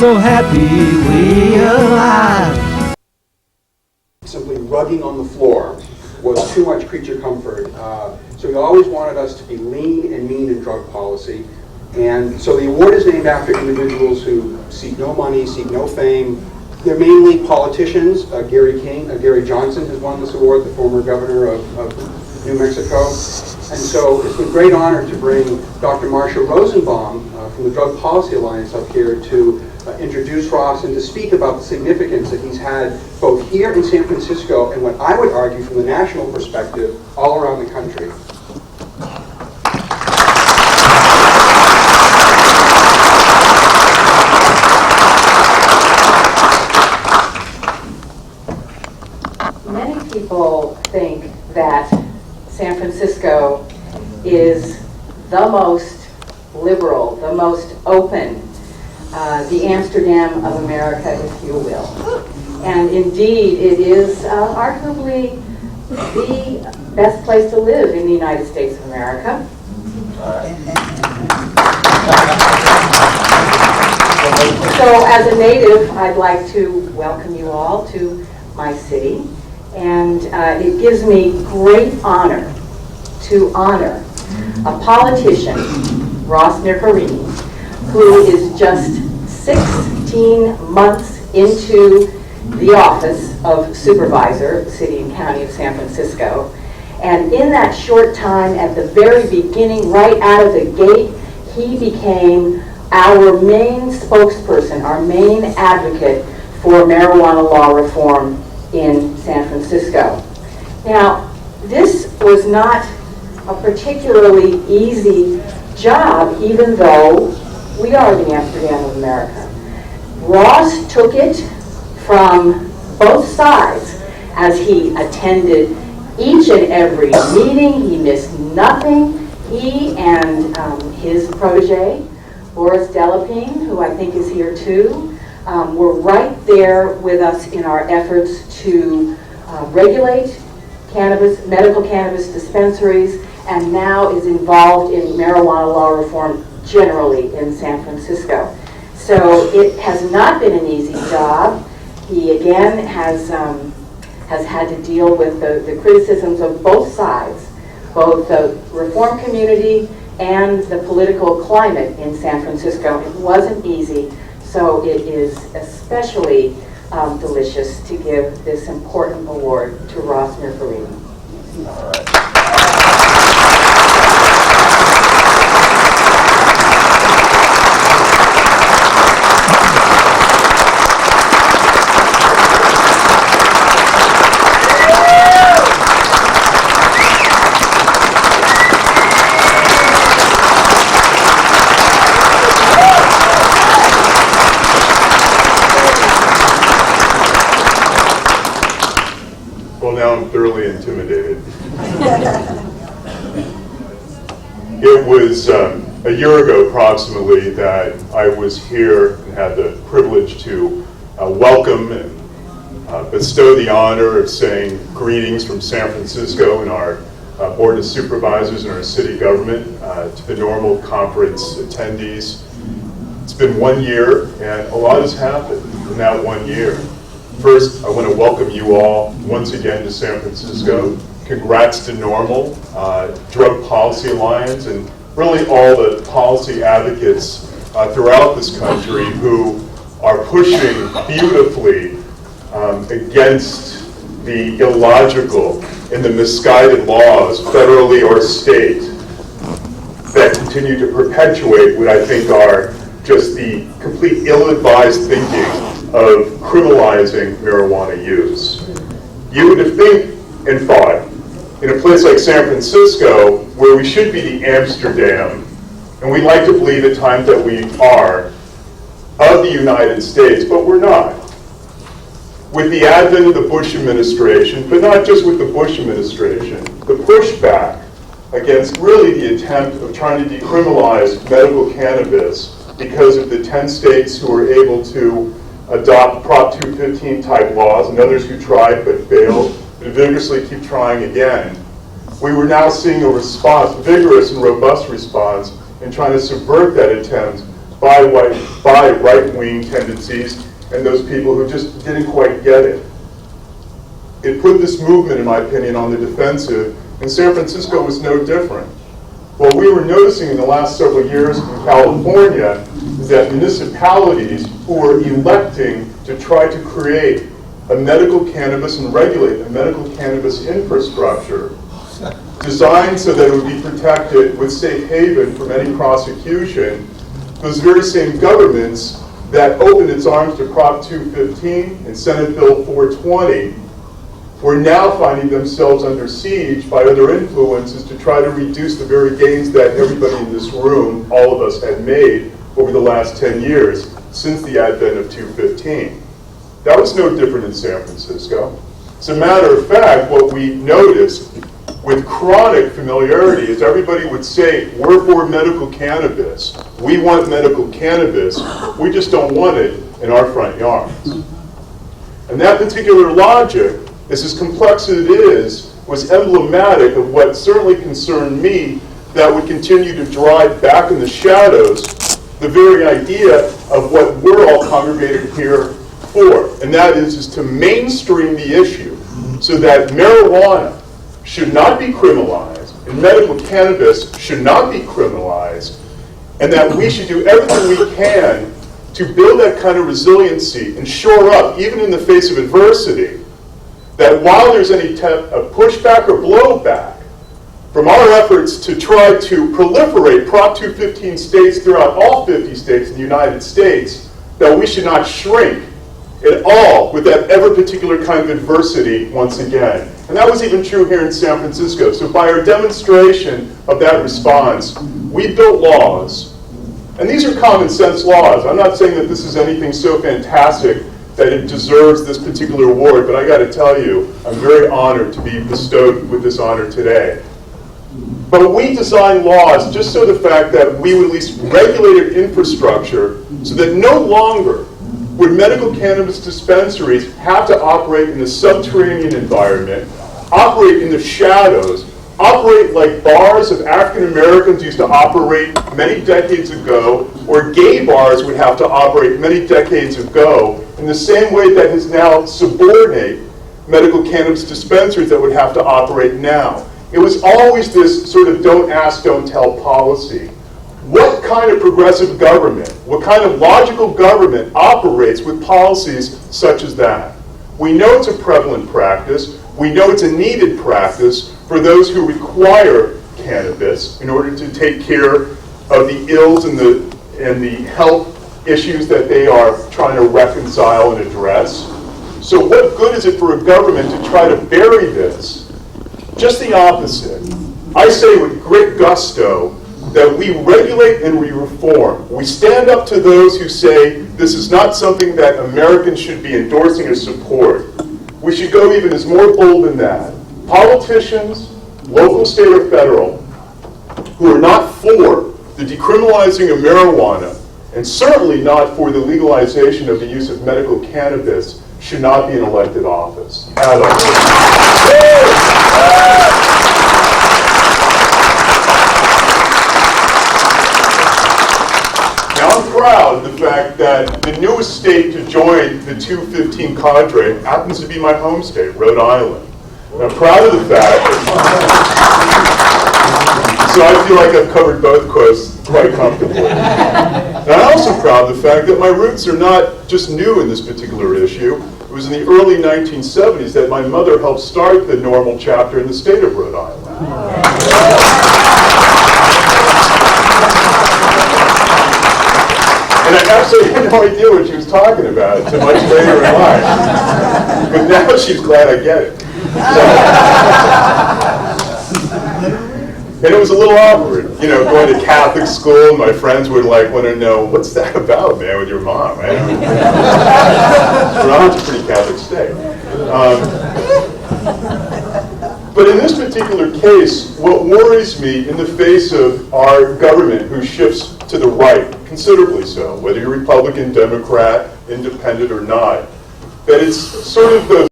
so happy we alive. Simply rugging on the floor was too much creature comfort. So he always wanted us to be lean and mean in drug policy. And so the award is named after individuals who seek no money, seek no fame. They're mainly politicians. Gary Johnson has won this award, the former governor of New Mexico. And so it's a great honor to bring Dr. Marsha Rosenbaum from the Drug Policy Alliance up here to introduce Ross and to speak about the significance that he's had both here in San Francisco and what I would argue from the national perspective all around the country. Many people think that San Francisco is the most liberal, the most open, the Amsterdam of America, if you will. And indeed, it is arguably the best place to live in the United States of America. So as a native, I'd like to welcome you all to my city. And it gives me great honor to honor a politician, Ross Mirkarini, who is just 16 months into the office of supervisor of the city and county of San Francisco. And in that short time, at the very beginning, right out of the gate, he became our main spokesperson, our main advocate for marijuana law reform in San Francisco. Now, this was not a particularly easy job, even though we are the Amsterdam of America. Ross took it from both sides as he attended each and every meeting. He missed nothing. He and his protege, Boris Delapine, who I think is here too, were right there with us in our efforts to regulate cannabis, medical cannabis dispensaries, and now is involved in marijuana law reform generally in San Francisco. So it has not been an easy job. He again has had to deal with the criticisms of both sides, both the reform community and the political climate in San Francisco. It wasn't easy, so it is especially delicious to give this important award to Ross Mirkarini. All right. Now I'm thoroughly intimidated. It was a year ago approximately that I was here and had the privilege to welcome and bestow the honor of saying greetings from San Francisco and our Board of Supervisors and our city government to the NORML conference attendees. It's been 1 year and a lot has happened in that 1 year. First, I want to welcome you all once again to San Francisco. Congrats to NORML, Drug Policy Alliance, and really all the policy advocates throughout this country who are pushing beautifully against the illogical and the misguided laws, federally or state, that continue to perpetuate what I think are just the complete ill-advised thinking of criminalizing marijuana use. You would have think and thought, in a place like San Francisco, where we should be the Amsterdam, and we like to believe at times that we are, of the United States, but we're not. With the advent of the Bush administration, but not just with the Bush administration, the pushback against really the attempt of trying to decriminalize medical cannabis because of the 10 states who were able to adopt Prop 215 type laws and others who tried but failed, but vigorously keep trying again. We were now seeing a response, vigorous and robust response, in trying to subvert that attempt by right-wing tendencies and those people who just didn't quite get it. It put this movement, in my opinion, on the defensive, and San Francisco was no different. What we were noticing in the last several years in California is that municipalities who were electing to try to create a medical cannabis and regulate a medical cannabis infrastructure designed so that it would be protected with safe haven from any prosecution, those very same governments that opened its arms to Prop 215 and Senate Bill 420 were now finding themselves under siege by other influences to try to reduce the very gains that everybody in this room, all of us, had made over the last 10 years since the advent of 215. That was no different in San Francisco. As a matter of fact, what we noticed with chronic familiarity is everybody would say, we're for medical cannabis. We want medical cannabis. We just don't want it in our front yards. And that particular logic, as complex as it is, was emblematic of what certainly concerned me that would continue to drive back in the shadows the very idea of what we're all congregated here for. And that is to mainstream the issue so that marijuana should not be criminalized and medical cannabis should not be criminalized, and that we should do everything we can to build that kind of resiliency and shore up, even in the face of adversity, that while there's any pushback or blowback from our efforts to try to proliferate Prop 215 states throughout all 50 states in the United States, that we should not shrink at all with that ever particular kind of adversity once again. And that was even true here in San Francisco. So by our demonstration of that response, we built laws. And these are common sense laws. I'm not saying that this is anything so fantastic that it deserves this particular award, but I got to tell you, I'm very honored to be bestowed with this honor today. But we designed laws just so the fact that we would at least regulate our infrastructure so that no longer would medical cannabis dispensaries have to operate in a subterranean environment, operate in the shadows, operate like bars of African Americans used to operate many decades ago, or gay bars would have to operate many decades ago, in the same way that has now subordinate medical cannabis dispensaries that would have to operate now. It was always this sort of don't ask, don't tell policy. What kind of progressive government, what kind of logical government operates with policies such as that? We know it's a prevalent practice. We know it's a needed practice for those who require cannabis in order to take care of the ills and the health issues that they are trying to reconcile and address. So what good is it for a government to try to bury this? Just the opposite. I say with great gusto that we regulate and we reform. We stand up to those who say this is not something that Americans should be endorsing or support. We should go even as more bold than that. Politicians, local, state, or federal, who are not for the decriminalizing of marijuana, and certainly not for the legalization of the use of medical cannabis, should not be in elected office at all. Now I'm proud of the fact that the newest state to join the 215 cadre happens to be my home state, Rhode Island. And I'm proud of the fact, so I feel like I've covered both coasts quite comfortably. And I'm also proud of the fact that my roots are not just new in this particular issue. It was in the early 1970s that my mother helped start the NORML chapter in the state of Rhode Island. And I absolutely had no idea what she was talking about until much later in life. But now she's glad I get it. And it was a little awkward, you know, going to Catholic school, and my friends would like want to know, what's that about, man, with your mom? Rhode Island's a pretty Catholic state. But in this particular case, what worries me in the face of our government who shifts to the right, considerably so, whether you're Republican, Democrat, independent, or not, that it's sort of the